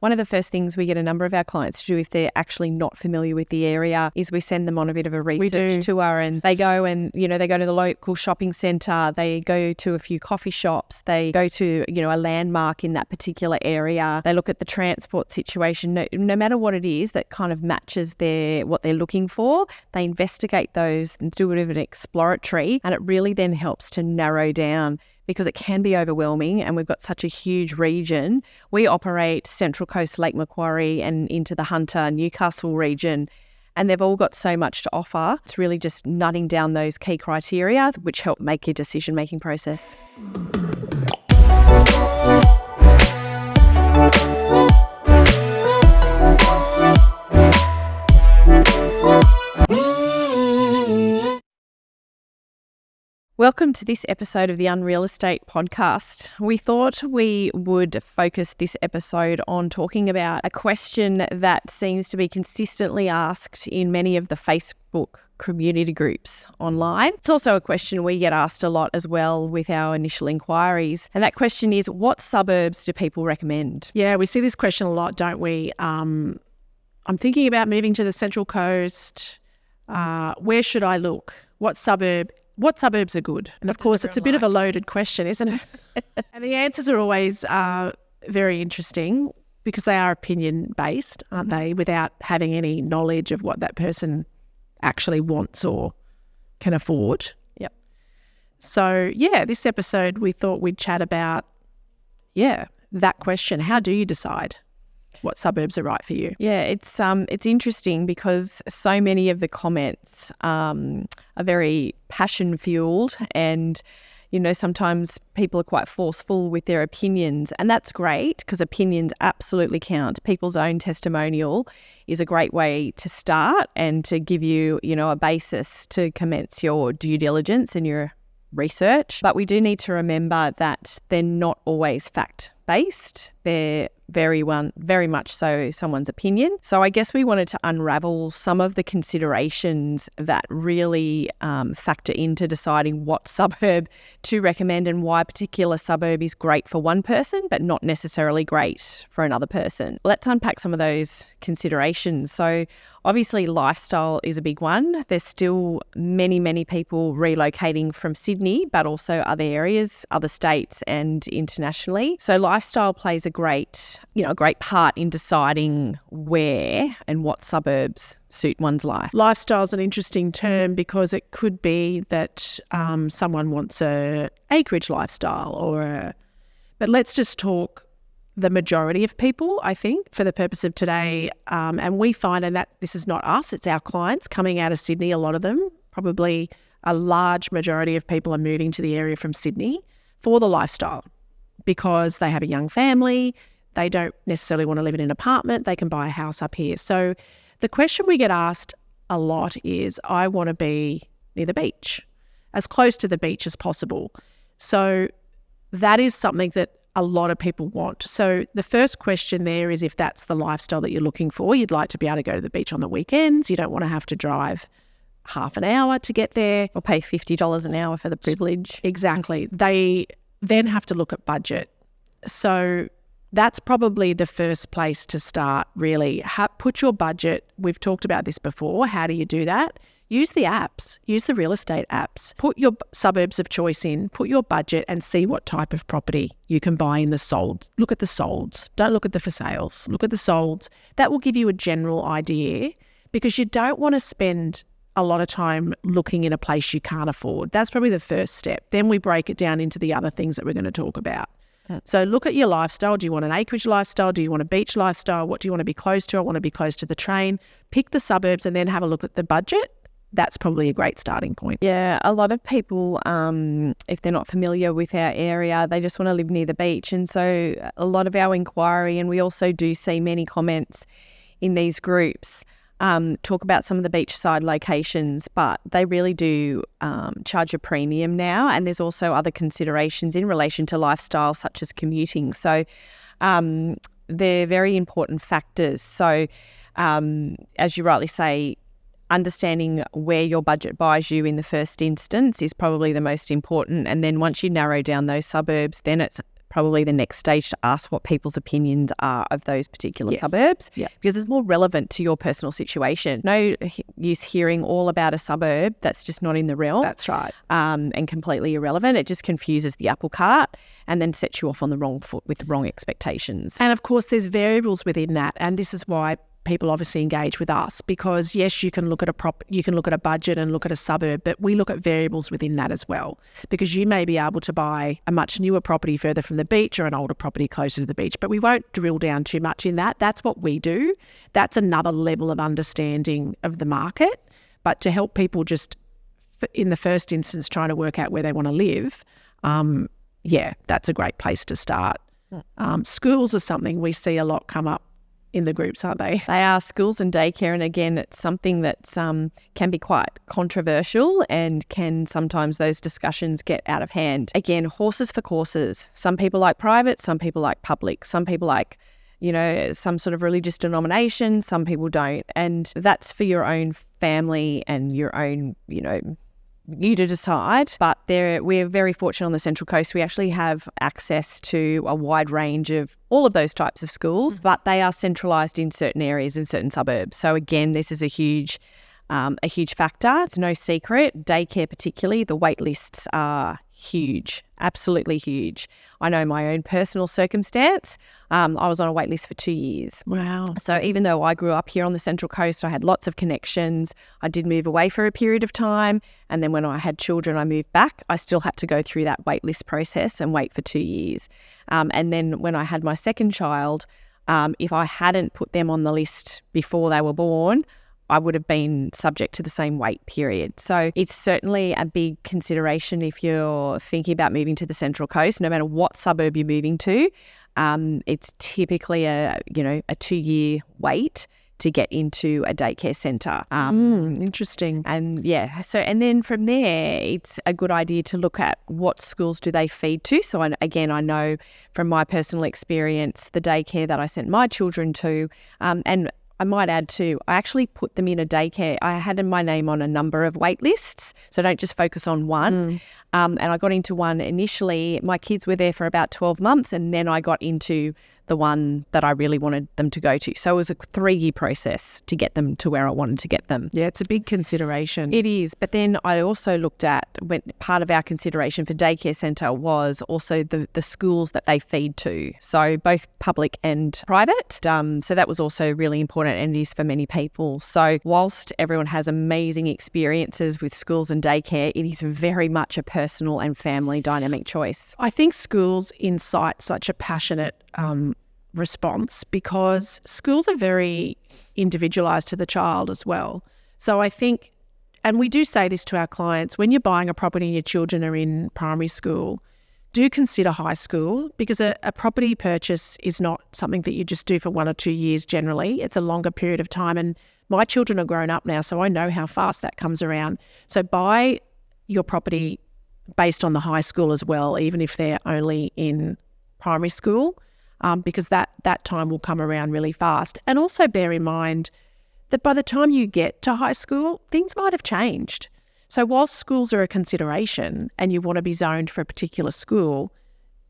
One of the first things we get a number of our clients to do if they're actually not familiar with the area is we send them on a bit of a research tour, and they go and, they go to the local shopping centre, they go to a few coffee shops, they go to, a landmark in that particular area, they look at the transport situation, no matter what it is that kind of matches what they're looking for, they investigate those and do a bit of an exploratory, and it really then helps to narrow down, because it can be overwhelming and we've got such a huge region. We operate Central Coast, Lake Macquarie and into the Hunter, Newcastle region, and they've all got so much to offer. It's really just nutting down those key criteria which help make your decision-making process. Welcome to this episode of the Unreal Estate podcast. We thought we would focus this episode on talking about a question that seems to be consistently asked in many of the Facebook community groups online. It's also a question we get asked a lot as well with our initial inquiries. And that question is, what suburbs do people recommend? Yeah, we see this question a lot, don't we? I'm thinking about moving to the Central Coast. Where should I look? What suburbs are good? And of course, it's a bit of a loaded question, isn't it? And the answers are always very interesting because they are opinion-based, aren't they, without having any knowledge of what that person actually wants or can afford. Yep. So, this episode we thought we'd chat about, that question. How do you decide what suburbs are right for you? Yeah, it's interesting because so many of the comments are very passion-fueled, and sometimes people are quite forceful with their opinions, and that's great because opinions absolutely count. People's own testimonial is a great way to start and to give you, a basis to commence your due diligence and your research. But we do need to remember that they're not always fact-based. They're very much so someone's opinion. So I guess we wanted to unravel some of the considerations that really factor into deciding what suburb to recommend and why a particular suburb is great for one person but not necessarily great for another person. Let's unpack some of those considerations. So obviously lifestyle is a big one. There's still many people relocating from Sydney, but also other areas, other states and internationally. So lifestyle plays a great part in deciding where and what suburbs suit one's life. Lifestyle is an interesting term because it could be that someone wants a acreage lifestyle but let's just talk the majority of people, I think, for the purpose of today. And we find, and that this is not us, it's our clients coming out of Sydney, a lot of them, probably a large majority of people are moving to the area from Sydney for the lifestyle because they have a young family. They don't necessarily want to live in an apartment. They can buy a house up here. So the question we get asked a lot is, I want to be near the beach, as close to the beach as possible. So that is something that a lot of people want. So the first question there is if that's the lifestyle that you're looking for. You'd like to be able to go to the beach on the weekends. You don't want to have to drive half an hour to get there. Or pay $50 an hour for the privilege. Exactly. They then have to look at budget. So that's probably the first place to start, really. Put your budget. We've talked about this before. How do you do that? Use the apps. Use the real estate apps. Put your suburbs of choice in. Put your budget and see what type of property you can buy in the solds. Look at the solds. Don't look at the for sales. Look at the solds. That will give you a general idea because you don't want to spend a lot of time looking in a place you can't afford. That's probably the first step. Then we break it down into the other things that we're going to talk about. So look at your lifestyle. Do you want an acreage lifestyle? Do you want a beach lifestyle? What do you want to be close to? I want to be close to the train. Pick the suburbs and then have a look at the budget. That's probably a great starting point. Yeah, a lot of people, if they're not familiar with our area, they just want to live near the beach. And so a lot of our inquiry, and we also do see many comments in these groups, talk about some of the beachside locations, but they really do charge a premium now. And there's also other considerations in relation to lifestyle, such as commuting. So they're very important factors. So as you rightly say, understanding where your budget buys you in the first instance is probably the most important. And then once you narrow down those suburbs, then it's probably the next stage to ask what people's opinions are of those particular Yes. suburbs, Yeah. because it's more relevant to your personal situation. No use hearing all about a suburb that's just not in the realm. That's right. And completely irrelevant. It just confuses the apple cart and then sets you off on the wrong foot with the wrong expectations. And of course, there's variables within that, and this is why people obviously engage with us, because yes, you can look at a budget and look at a suburb, but we look at variables within that as well, because you may be able to buy a much newer property further from the beach or an older property closer to the beach, but we won't drill down too much in that. That's what we do. That's another level of understanding of the market. But to help people just in the first instance trying to work out where they want to live, that's a great place to start. Schools are something we see a lot come up in the groups, aren't they? They are, schools and daycare, and again, it's something that can be quite controversial, and can sometimes those discussions get out of hand. Again, horses for courses. Some people like private, some people like public, some people like, some sort of religious denomination, some people don't. And that's for your own family and your own, you to decide. But we're very fortunate on the Central Coast. We actually have access to a wide range of all of those types of schools, but they are centralised in certain areas, in certain suburbs. So again, this is a huge factor. It's no secret. Daycare particularly, the wait lists are huge, absolutely huge. I know my own personal circumstance. I was on a wait list for 2 years. Wow. So even though I grew up here on the Central Coast, I had lots of connections. I did move away for a period of time. And then when I had children, I moved back. I still had to go through that wait list process and wait for 2 years. And then when I had my second child, if I hadn't put them on the list before they were born, I would have been subject to the same wait period. So it's certainly a big consideration if you're thinking about moving to the Central Coast, no matter what suburb you're moving to. It's typically a 2-year wait to get into a daycare centre. Interesting. And and then from there, it's a good idea to look at what schools do they feed to. So I know from my personal experience, the daycare that I sent my children to, and I might add too, I actually put them in a daycare. I had my name on a number of wait lists, so don't just focus on one. And I got into one initially. My kids were there for about 12 months, and then I got into the one that I really wanted them to go to. So it was a 3-year process to get them to where I wanted to get them. Yeah, it's a big consideration. It is. But then I also looked at, when part of our consideration for daycare centre was also the schools that they feed to. So both public and private. So that was also really important, and it is for many people. So whilst everyone has amazing experiences with schools and daycare, it is very much a personal and family dynamic choice. I think schools incite such a passionate response, because schools are very individualised to the child as well. So I think, and we do say this to our clients, when you're buying a property and your children are in primary school, do consider high school, because a property purchase is not something that you just do for 1 or 2 years generally. It's a longer period of time, and my children are grown up now, so I know how fast that comes around. So buy your property based on the high school as well, even if they're only in primary school, because that time will come around really fast. And also bear in mind that by the time you get to high school, things might have changed. So whilst schools are a consideration and you want to be zoned for a particular school,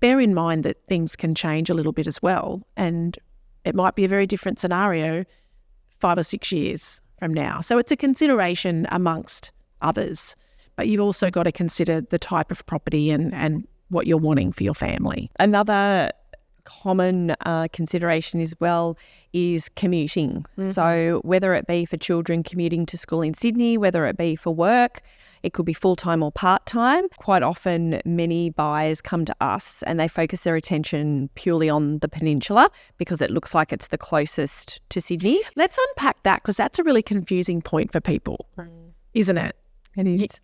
bear in mind that things can change a little bit as well. And it might be a very different scenario 5 or 6 years from now. So it's a consideration amongst others. But you've also got to consider the type of property and what you're wanting for your family. Another common consideration as well is commuting. So whether it be for children commuting to school in Sydney, whether it be for work, it could be full-time or part-time. Quite often, many buyers come to us and they focus their attention purely on the peninsula because it looks like it's the closest to Sydney. Let's unpack that, because that's a really confusing point for people, isn't it? It is.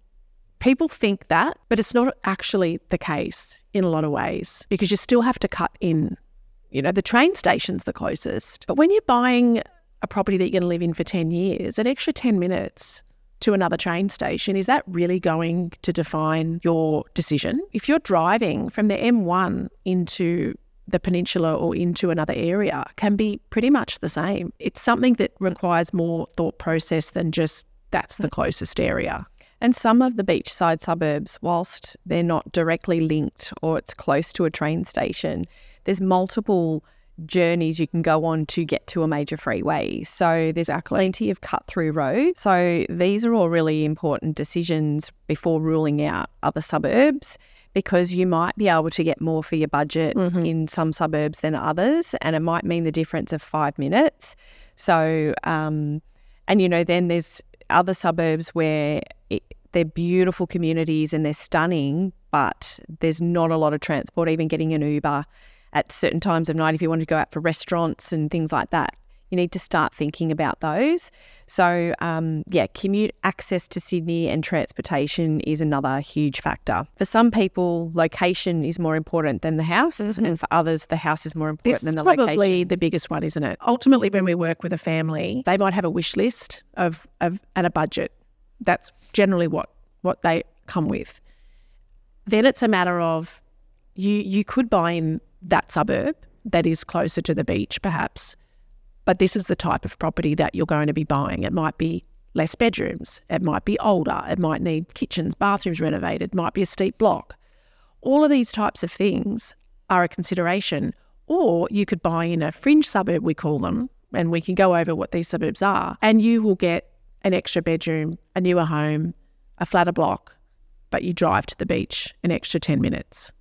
People think that, but it's not actually the case in a lot of ways, because you still have to cut in, the train station's the closest. But when you're buying a property that you're going to live in for 10 years, an extra 10 minutes to another train station, is that really going to define your decision? If you're driving from the M1 into the peninsula or into another area, can be pretty much the same. It's something that requires more thought process than just that's the closest area. And some of the beachside suburbs, whilst they're not directly linked or it's close to a train station, there's multiple journeys you can go on to get to a major freeway. So there's plenty of cut-through roads. So these are all really important decisions before ruling out other suburbs, because you might be able to get more for your budget in some suburbs than others, and it might mean the difference of 5 minutes. So, and then there's other suburbs where they're beautiful communities and they're stunning, but there's not a lot of transport, even getting an Uber at certain times of night. If you want to go out for restaurants and things like that, you need to start thinking about those. So, commute access to Sydney and transportation is another huge factor. For some people, location is more important than the house, and for others, the house is more important than the location. This is probably the biggest one, isn't it? Ultimately, when we work with a family, they might have a wish list and a budget. That's generally what they come with. Then it's a matter of you could buy in that suburb that is closer to the beach, perhaps, but this is the type of property that you're going to be buying. It might be less bedrooms. It might be older. It might need kitchens, bathrooms renovated. It might be a steep block. All of these types of things are a consideration. Or you could buy in a fringe suburb, we call them, and we can go over what these suburbs are, and you will get an extra bedroom, a newer home, a flatter block, but you drive to the beach an extra 10 minutes.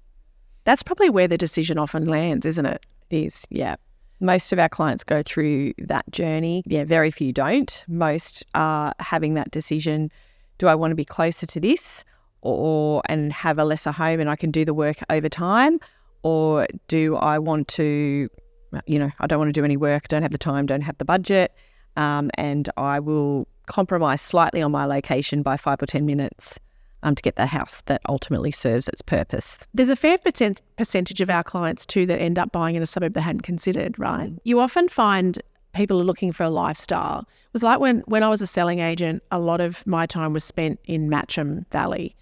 That's probably where the decision often lands, isn't it? It is, yeah. Most of our clients go through that journey. Yeah, very few don't. Most are having that decision, do I want to be closer to this and have a lesser home and I can do the work over time? Or do I want to, I don't want to do any work, don't have the time, don't have the budget, and I will compromise slightly on my location by 5 or 10 minutes to get the house that ultimately serves its purpose. There's a fair percentage of our clients too that end up buying in a suburb they hadn't considered, right? You often find people are looking for a lifestyle. It was like when I was a selling agent, a lot of my time was spent in Matcham Valley.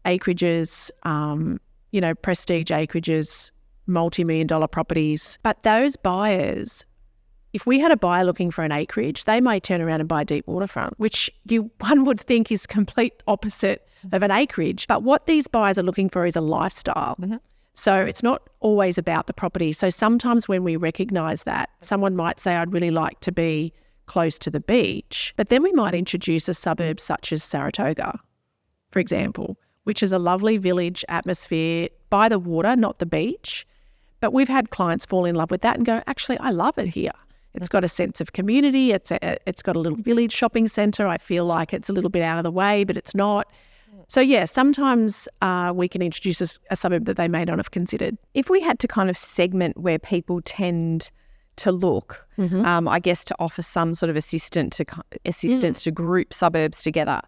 Acreages, prestige acreages, multi-million-dollar properties. But those buyers, if we had a buyer looking for an acreage, they may turn around and buy a deep waterfront, which one would think is complete opposite of an acreage. But what these buyers are looking for is a lifestyle. So it's not always about the property. So sometimes when we recognise that, someone might say, I'd really like to be close to the beach, but then we might introduce a suburb such as Saratoga, for example, which is a lovely village atmosphere by the water, not the beach. But we've had clients fall in love with that and go, actually, I love it here. It's got a sense of community. It's got a little village shopping centre. I feel like it's a little bit out of the way, but it's not. So, yeah, sometimes we can introduce a suburb that they may not have considered. If we had to kind of segment where people tend to look, I guess to offer some sort of assistance to group suburbs together.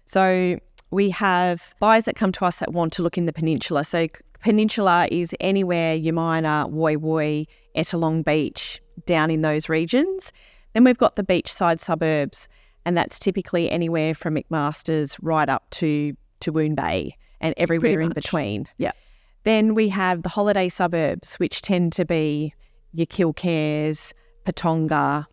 So we have buyers that come to us that want to look in the peninsula. So peninsula is anywhere Yamina, Woy Woy, Ettalong Beach, down in those regions. Then we've got the beachside suburbs, and that's typically anywhere from McMaster's right up to Woon Bay and everywhere in between. Yeah. Then we have the holiday suburbs, which tend to be your Kilcares, Patonga,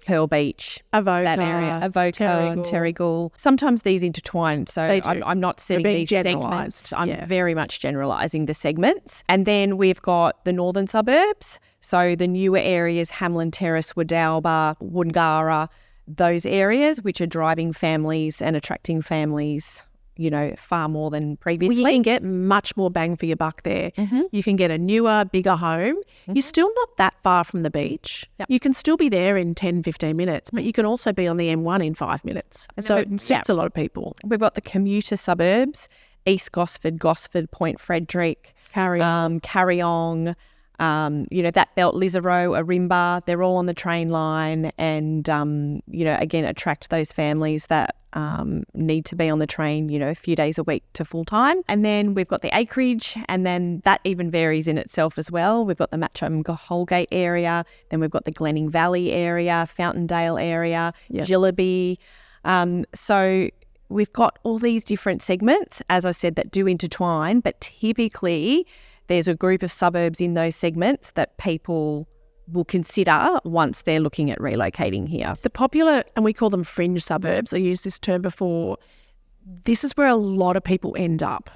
Pearl Beach, that area, Avoca, Terrigal. Sometimes these intertwine, so I'm not setting these segments. I'm very much generalising the segments. And then we've got the northern suburbs, so the newer areas, Hamlin Terrace, Wadalba, Woongarra, those areas which are driving families and attracting families, far more than previously. Well, you can get much more bang for your buck there. You can get a newer, bigger home. You're still not that far from the beach. You can still be there in 10, 15 minutes, but you can also be on the M1 in 5 minutes. And so it suits a lot of people. We've got the commuter suburbs, East Gosford, Point Frederick, Carryong, that belt, Lisarow, Arimba, they're all on the train line and, again, attract those families that need to be on the train, a few days a week to full time. And then we've got the acreage, and then that even varies in itself as well. We've got the Matcham Holgate area, then we've got the Glenning Valley area, Fountaindale area, Jillaby. So we've got all these different segments, as I said, that do intertwine, but typically there's a group of suburbs in those segments that people will consider once they're looking at relocating here. The popular, and we call them fringe suburbs, I used this term before, this is where a lot of people end up.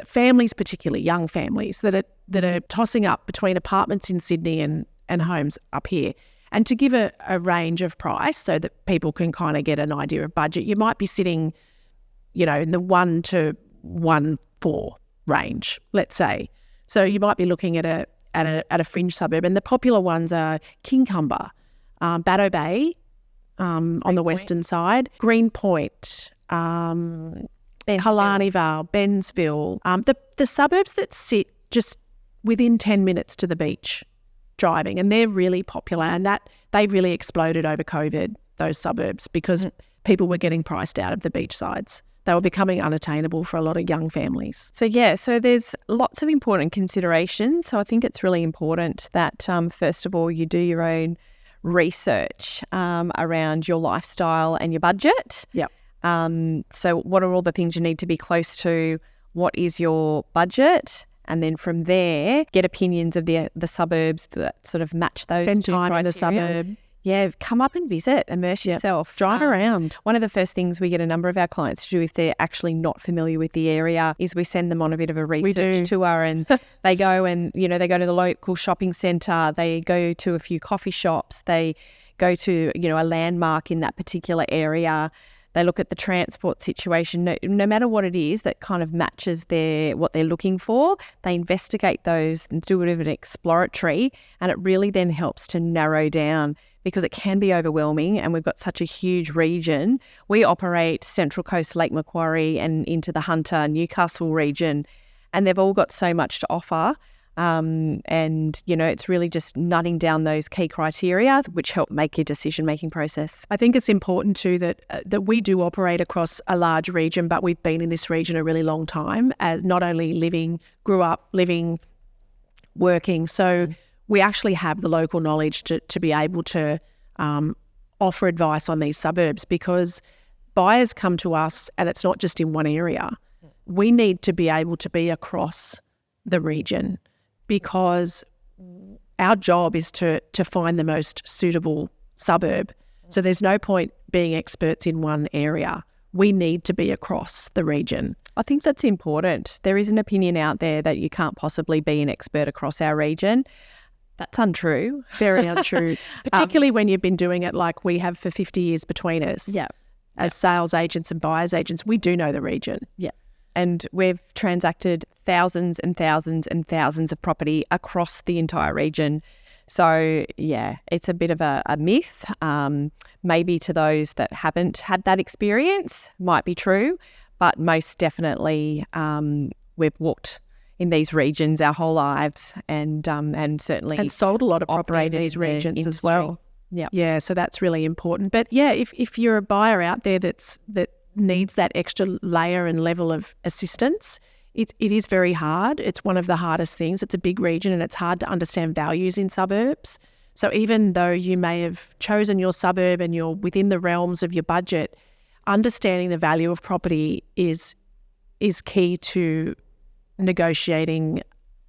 Families, particularly young families, that are tossing up between apartments in Sydney and homes up here. And to give a range of price so that people can kind of get an idea of budget, you might be sitting, in the 1 to 1.4 range, let's say. So you might be looking at a fringe suburb, and the popular ones are Kincumber, Batto Bay on the western side, Greenpoint, Killarney Vale, Bensville, the suburbs that sit just within 10 minutes to the beach driving, and they're really popular, and that they really exploded over COVID, those suburbs, because people were getting priced out of the beach sides. They were becoming unattainable for a lot of young families. So there's lots of important considerations. So I think it's really important that first of all you do your own research around your lifestyle and your budget. Yep. So what are all the things you need to be close to? What is your budget? And then from there, get opinions of the suburbs that sort of match those Spend two time criteria. in a suburb. Yeah, come up and visit, immerse yourself. Drive around. One of the first things we get a number of our clients to do if they're actually not familiar with the area is we send them on a bit of a research tour, and they go and, they go to the local shopping centre, they go to a few coffee shops, they go to, a landmark in that particular area. They look at the transport situation, no matter what it is that kind of matches what they're looking for. They investigate those and do a bit of an exploratory, and it really then helps to narrow down, because it can be overwhelming, and we've got such a huge region. We operate Central Coast, Lake Macquarie, and into the Hunter, Newcastle region, and they've all got so much to offer. And it's really just nutting down those key criteria which help make your decision-making process. I think it's important too that we do operate across a large region, but we've been in this region a really long time, as not only grew up living, working. So we actually have the local knowledge to be able to offer advice on these suburbs, because buyers come to us and it's not just in one area. We need to be able to be across the region, because our job is to find the most suitable suburb. So there's no point being experts in one area. We need to be across the region. I think that's important. There is an opinion out there that you can't possibly be an expert across our region. That's untrue. Very untrue. Particularly when you've been doing it like we have for 50 years between us. Yeah. As sales agents and buyers agents, we do know the region. Yeah. And we've transacted thousands and thousands and thousands of property across the entire region. So, yeah, it's a bit of a myth. Maybe to those that haven't had that experience might be true, but most definitely we've walked in these regions our whole lives, and certainly and sold a lot of property in these regions as well. Yeah, so that's really important. But yeah, if you're a buyer out there that needs that extra layer and level of assistance, it is very hard. It's one of the hardest things. It's a big region, and it's hard to understand values in suburbs. So even though you may have chosen your suburb and you're within the realms of your budget, understanding the value of property is key to negotiating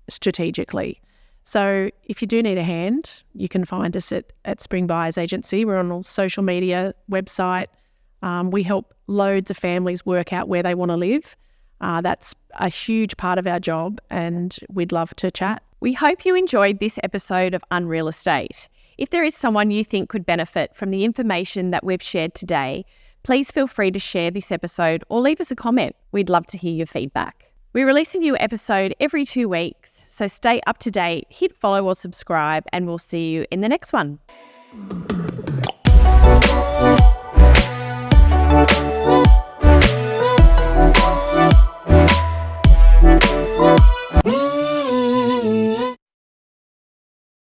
strategically. So if you do need a hand, you can find us at Spring Buyers Agency. We're on all social media, website. We help loads of families work out where they want to live. That's a huge part of our job, and we'd love to chat. We hope you enjoyed this episode of Unreal Estate. If there is someone you think could benefit from the information that we've shared today, please feel free to share this episode or leave us a comment. We'd love to hear your feedback. We release a new episode every 2 weeks, so stay up to date, hit follow or subscribe, and we'll see you in the next one.